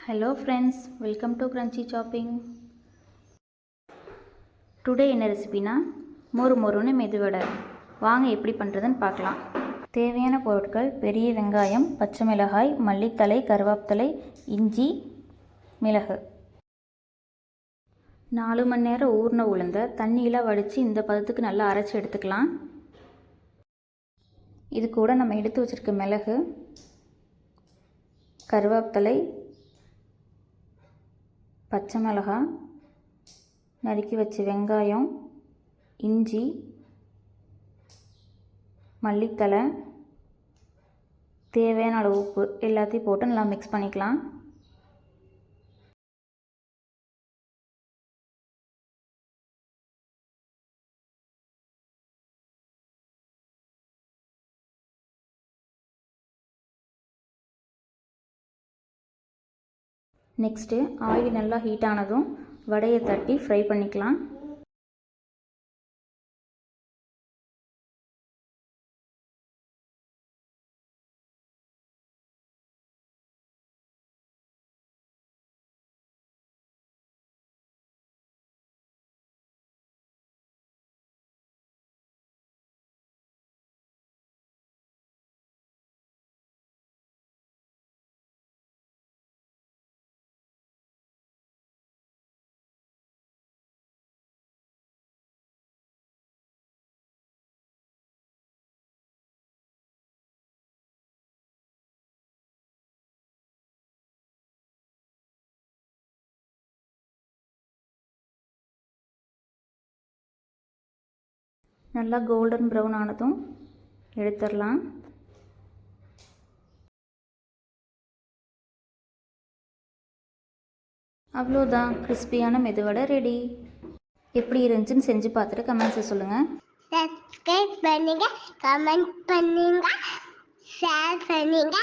Hello friends, welcome to Crunchy Chopping. Today என்ன ரெசிபினா மொறுன்னு மெதுவடை. வாங்க எப்படி பண்ணுறதுன்னு பார்க்கலாம். தேவையான பொருட்கள்: பெரிய வெங்காயம், பச்சை மிளகாய், மல்லித்தழை, கருவேப்பிலை, இஞ்சி, மிளகு. 4 மணி நேரம் ஊறின உளுந்த தண்ணியில் வடித்து இந்த பதத்துக்கு நல்லா அரைச்சி எடுத்துக்கலாம். இது கூட நம்ம எடுத்து வச்சுருக்க மிளகு, கருவேப்பிலை, பச்சை மிளகாய், நறுக்கி வச்ச வெங்காயம், இஞ்சி, மல்லித்தழை, தேவையான அளவு உப்பு எல்லாத்தையும் போட்டு நல்லா மிக்ஸ் பண்ணிக்கலாம். நெக்ஸ்ட்டு ஆயில் நல்லா ஹீட் ஆனதும் வடையை தட்டி ஃப்ரை பண்ணிக்கலாம். நல்லா கோல்டன் ப்ரௌன் ஆனதும் எடுத்துடலாம். அவ்வளோதான், கிறிஸ்பியான மெதுவடை ரெடி. எப்படி இருந்துச்சுன்னு செஞ்சு பார்த்துட்டு கமெண்ட்ஸை சொல்லுங்கள். சப்ஸ்கிரைப் பண்ணுங்க, கமெண்ட் பண்ணுங்க, ஷேர் பண்ணுங்க.